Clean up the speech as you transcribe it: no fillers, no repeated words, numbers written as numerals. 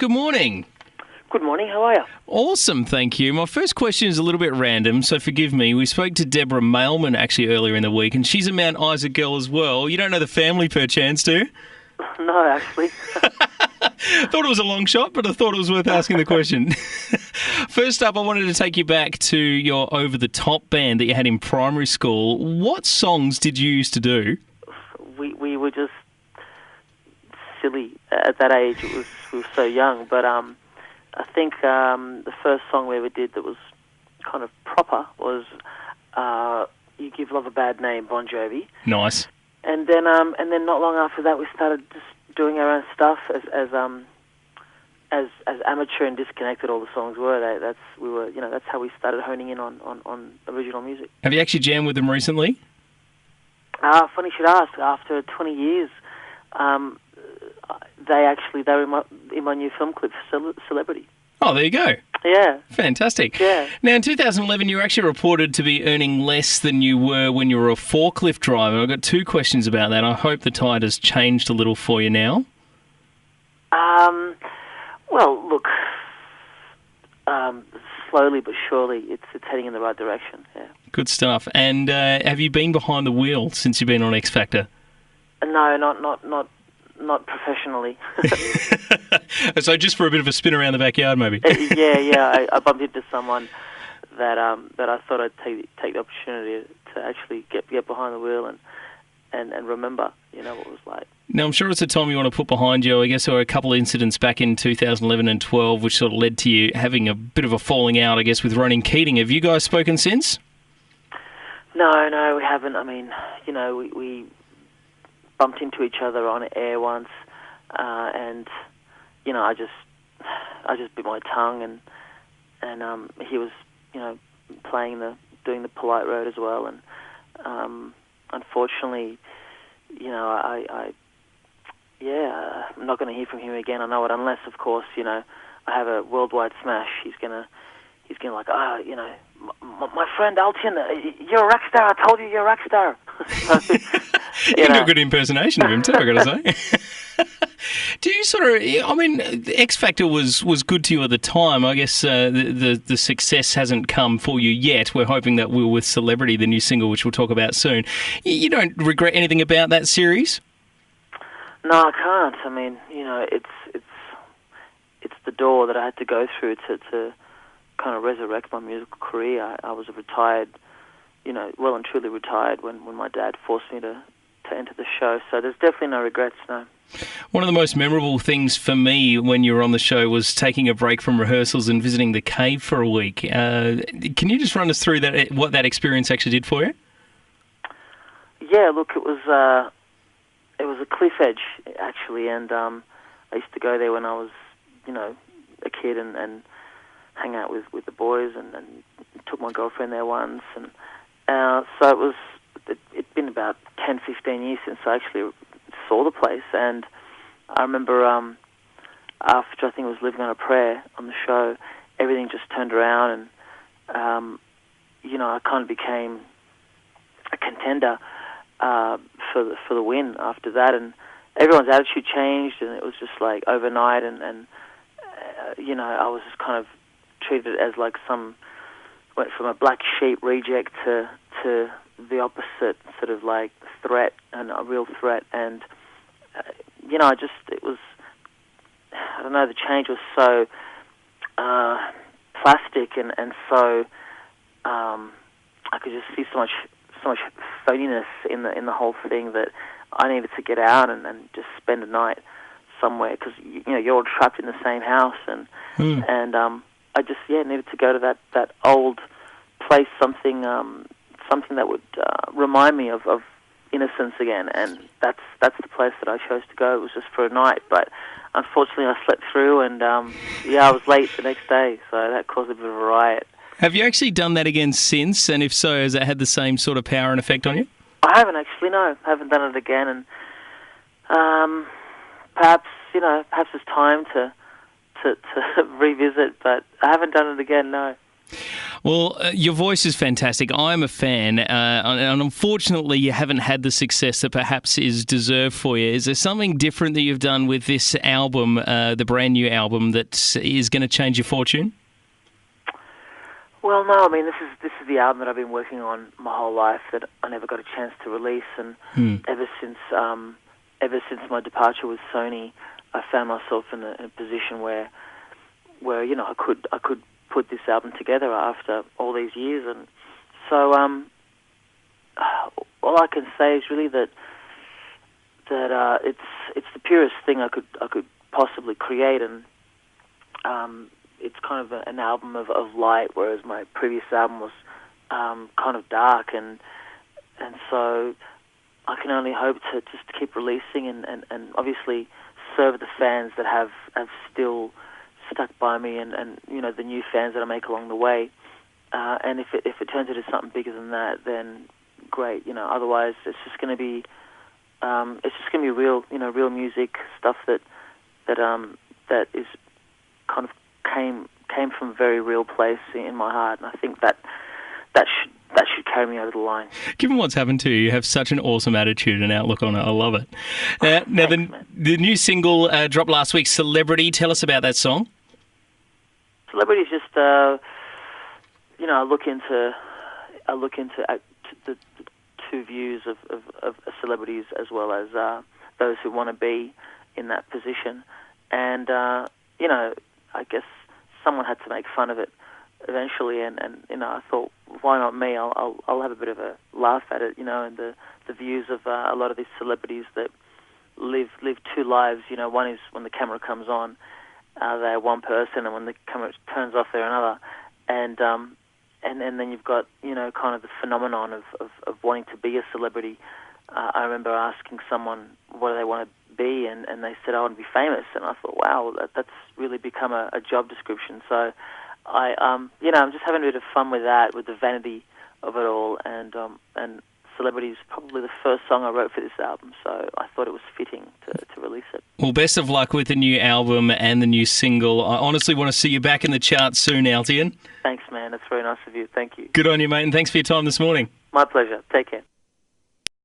good morning. Good morning, how are you? Awesome, thank you. My first question is a little bit random, so forgive me. We spoke to Deborah Mailman actually earlier in the week, and she's a Mount Isa girl as well. You don't know the family perchance, do you? No, actually. Thought it was a long shot, but I thought it was worth asking the question. First up, I wanted to take you back to your over-the-top band that you had in primary school. What songs did you used to do? We were just silly at that age. We were so young, but I think the first song we ever did that was kind of proper was "You Give Love a Bad Name," Bon Jovi. Nice. And then not long after that, we started just doing our own stuff as amateur and disconnected all the songs were. That's how we started honing in on original music. Have you actually jammed with them recently? Funny you should ask. After 20 years, they were in my new film clip, Celebrity. Oh, there you go. Yeah. Fantastic. Yeah. Now, in 2011, you were actually reported to be earning less than you were when you were a forklift driver. I've got two questions about that. I hope the tide has changed a little for you now. Well, look, slowly but surely, it's heading in the right direction. Yeah. Good stuff. And have you been behind the wheel since you've been on X Factor? No, not professionally. So just for a bit of a spin around the backyard, maybe. Yeah. I bumped into someone that I thought I'd take the opportunity to actually get behind the wheel and remember, what it was like. Now, I'm sure it's a time you want to put behind you. I guess there were a couple of incidents back in 2011 and 12 which sort of led to you having a bit of a falling out, I guess, with Ronan Keating. Have you guys spoken since? No, we haven't. I mean, we bumped into each other on air once, and I just bit my tongue, and he was doing the polite road as well, and unfortunately, I'm not going to hear from him again. I know it, unless of course I have a worldwide smash. He's gonna like, my friend Altiyan, you're a rock star. I told you you're a rock star. You can do a good impersonation of him too, I've got to say. Do you X Factor was good to you at the time. I guess the success hasn't come for you yet. We're hoping that we're with Celebrity, the new single, which we'll talk about soon. You don't regret anything about that series? No, I can't. I mean, it's the door that I had to go through to kind of resurrect my musical career. I was retired, well and truly retired when my dad forced me to enter the show. So there's definitely no regrets, no. One of the most memorable things for me when you were on the show was taking a break from rehearsals and visiting the cave for a week. Can you just run us through what that experience actually did for you? Yeah, look, it was a cliff edge, actually, and I used to go there when I was, a kid and hang out with the boys, and took my girlfriend there once, and so it'd been about 10, 15 years since I actually saw the place, and I remember after I think I was Living on a Prayer on the show, everything just turned around, and I kind of became a contender for the win after that, and everyone's attitude changed, and it was just like overnight, and I was just kind of treated as like went from a black sheep reject to the opposite, sort of like threat, and a real threat, and it was, I don't know, the change was so plastic and so I could just see so much phoniness in the whole thing that I needed to get out and just spend a night somewhere, because you're all trapped in the same house, and I just needed to go to that old place, something that would remind me of innocence again, and that's the place that I chose to go. It was just for a night, but unfortunately I slept through, and I was late the next day, so that caused a bit of a riot. Have you actually done that again since, and if so, has it had the same sort of power and effect on you? I haven't actually, no. I haven't done it again, and perhaps it's time to revisit, but I haven't done it again, no. Well, your voice is fantastic. I'm a fan, and unfortunately you haven't had the success that perhaps is deserved for you. Is there something different that you've done with this album, the brand new album, that is going to change your fortune? Well, no, I mean, this is the album that I've been working on my whole life that I never got a chance to release, and ever since my departure with Sony, I found myself in a position where I could put this album together after all these years, and so all I can say is really that it's the purest thing I could possibly create, and it's kind of an album of light, whereas my previous album was kind of dark, and so I can only hope to just keep releasing and obviously serve the fans that have still stuck by me, and the new fans that I make along the way. And if it turns into something bigger than that, then great. Otherwise it's just going to be real music, stuff that is kind of came from a very real place in my heart, and I think that should carry me over the line. Given what's happened to you, you have such an awesome attitude and outlook on it. I love it. Now, the new single dropped last week, Celebrity. Tell us about that song. Celebrity is just, I look into the two views of celebrities, as well as those who want to be in that position, and I guess someone had to make fun of it eventually, and I thought, why not me? I'll have a bit of a laugh at it, and the views of a lot of these celebrities that live two lives. One is when the camera comes on, they're one person, and when the camera turns off, they're another, and then you've got kind of the phenomenon of wanting to be a celebrity. I remember asking someone what do they want to be, and they said I want to be famous, and I thought, wow, that's really become a job description. So I'm just having a bit of fun with that, with the vanity of it all, and Celebrity is probably the first song I wrote for this album, so I thought it was fitting to release it. Well, best of luck with the new album and the new single. I honestly want to see you back in the charts soon, Altiyan. Thanks, man. That's very nice of you. Thank you. Good on you, mate, and thanks for your time this morning. My pleasure. Take care.